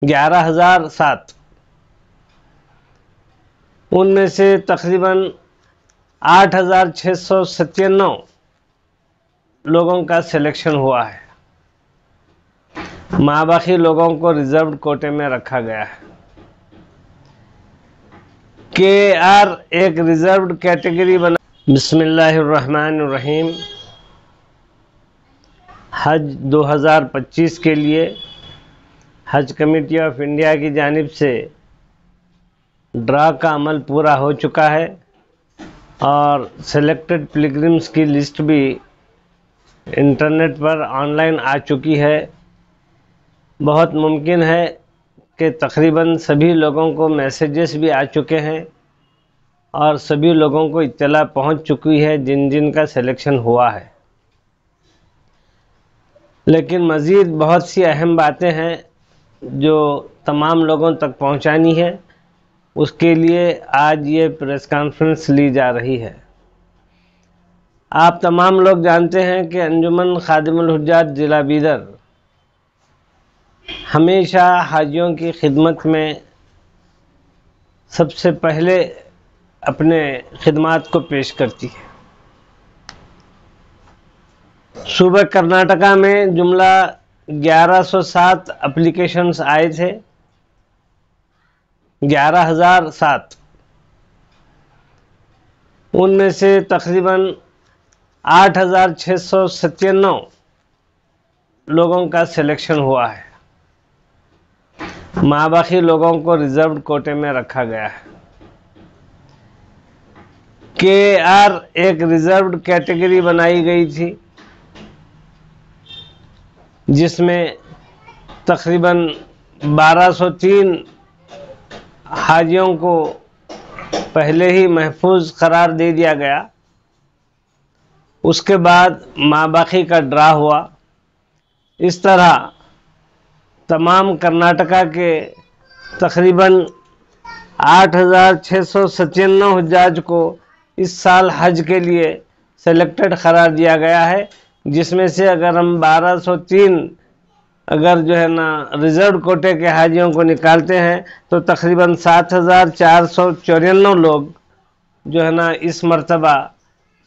11,007 ان میں سے تقریباً 8,697 لوگوں کا سلیکشن ہوا ہے۔ ماباقی لوگوں کو ریزروڈ کوٹے میں رکھا گیا ہے۔ KAR ایک ریزروڈ کیٹیگری بنا۔ بسم اللہ الرحمن الرحیم۔ حج 2025 کے لیے حج کمیٹی آف انڈیا کی جانب سے ڈرا کا عمل پورا ہو چکا ہے اور سلیکٹڈ پلگرمز کی لسٹ بھی انٹرنیٹ پر آن لائن آ چکی ہے۔ بہت ممکن ہے کہ تقریباً سبھی لوگوں کو میسیجز بھی آ چکے ہیں اور سبھی لوگوں کو اطلاع پہنچ چکی ہے جن جن کا سلیکشن ہوا ہے۔ لیکن مزید بہت سی اہم باتیں ہیں جو تمام لوگوں تک پہنچانی ہے، اس کے لیے آج یہ پریس کانفرنس لی جا رہی ہے۔ آپ تمام لوگ جانتے ہیں کہ انجمن خادم الحجاج ضلع بیدر ہمیشہ حاجیوں کی خدمت میں سب سے پہلے اپنے خدمات کو پیش کرتی ہے۔ صوبہ کرناٹکا میں جملہ 1107 اپلیکیشنز آئے تھے، 11,007 ان میں سے تقریباً 8,697 لوگوں کا سلیکشن ہوا ہے۔ ماباقی لوگوں کو ریزروڈ کوٹے میں رکھا گیا ہے۔ KAR ایک ریزروڈ کیٹیگری بنائی گئی تھی جس میں تقریباً 1,203 حاجیوں کو پہلے ہی محفوظ قرار دے دیا گیا۔ اس کے بعد ماباقی کا ڈرا ہوا۔ اس طرح تمام کرناٹکا کے تقریباً 8,697 حجاج کو اس سال حج کے لیے سلیکٹڈ قرار دیا گیا ہے، جس میں سے اگر ہم 1,203 ریزروڈ کوٹے کے حاجیوں کو نکالتے ہیں تو تقریباً 7,494 لوگ اس مرتبہ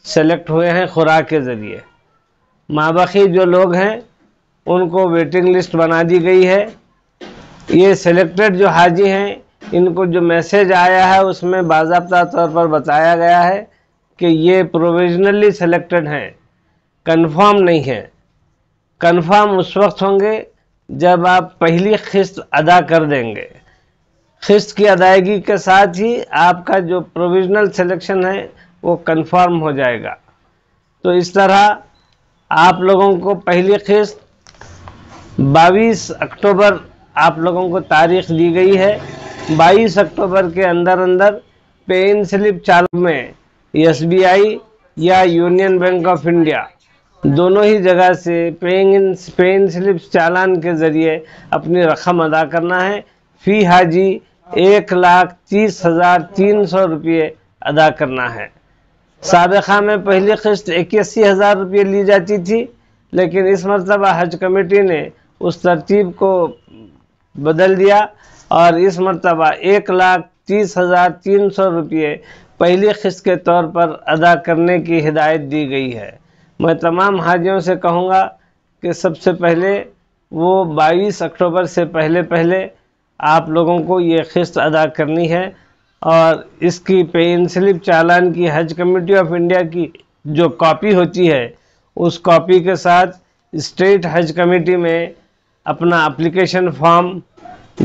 سلیکٹ ہوئے ہیں خوراک کے ذریعے۔ ماباقی جو لوگ ہیں ان کو ویٹنگ لسٹ بنا دی گئی ہے۔ یہ سلیکٹڈ جو حاجی ہیں ان کو جو میسیج آیا ہے اس میں باضابطہ طور پر بتایا گیا ہے کہ یہ پروویژنلی سلیکٹڈ ہیں، کنفرم نہیں ہیں۔ کنفرم اس وقت ہوں گے جب آپ پہلی قسط ادا کر دیں گے۔ قسط کی ادائیگی کے ساتھ ہی آپ کا جو پروویژنل سلیکشن ہے وہ کنفرم ہو جائے گا۔ تو اس طرح آپ لوگوں کو پہلی قسط 22 اکتوبر آپ لوگوں کو تاریخ دی گئی ہے۔ 22 اکتوبر کے اندر پے ان سلپ چالان میں SBI یا یونین بینک آف انڈیا دونوں ہی جگہ سے پے ان سلپ چالان کے ذریعے اپنی رقم ادا کرنا ہے۔ فی حاجی 1,30,300 روپے ادا کرنا ہے۔ سابقہ میں پہلی قسط 81,000 روپے لی جاتی تھی، لیکن اس مرتبہ حج کمیٹی نے اس ترتیب کو بدل دیا اور اس مرتبہ 1,30,300 روپے پہلی قسط کے طور پر ادا کرنے کی ہدایت دی گئی ہے۔ میں تمام حاجیوں سے کہوں گا کہ سب سے پہلے وہ 22 اکتوبر سے پہلے آپ لوگوں کو یہ قسط ادا کرنی ہے اور اس کی پے ان سلپ چالان کی حج کمیٹی آف انڈیا کی جو کاپی ہوتی ہے اس کاپی کے ساتھ اسٹیٹ حج کمیٹی میں اپنا application form,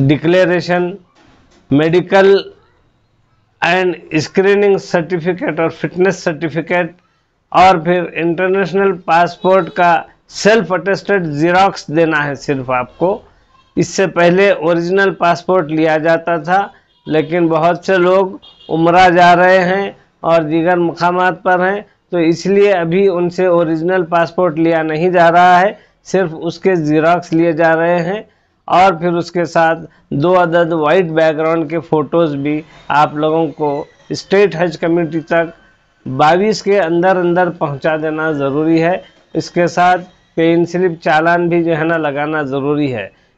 declaration, medical and screening certificate اور فٹنس سرٹیفکیٹ اور پھر انٹرنیشنل پاسپورٹ کا سیلف اٹیسٹڈ زیراکس دینا ہے صرف آپ کو۔ اس سے پہلے اوریجنل پاسپورٹ لیا جاتا تھا، لیکن بہت سے لوگ عمرہ جا رہے ہیں اور دیگر مقامات پر ہیں تو اس لیے ابھی ان سے اوریجنل پاسپورٹ لیا نہیں جا رہا ہے، صرف اس کے زیراکس لیے جا رہے ہیں اور پھر اس کے ساتھ 2 عدد وائٹ بیک گراؤنڈ کے فوٹوز بھی آپ لوگوں کو اسٹیٹ حج کمیٹی تک 22 کے اندر پہنچا دینا ضروری ہے۔ اس کے ساتھ پے ان سلپ چالان بھی لگانا ضروری ہے۔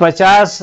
50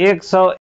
100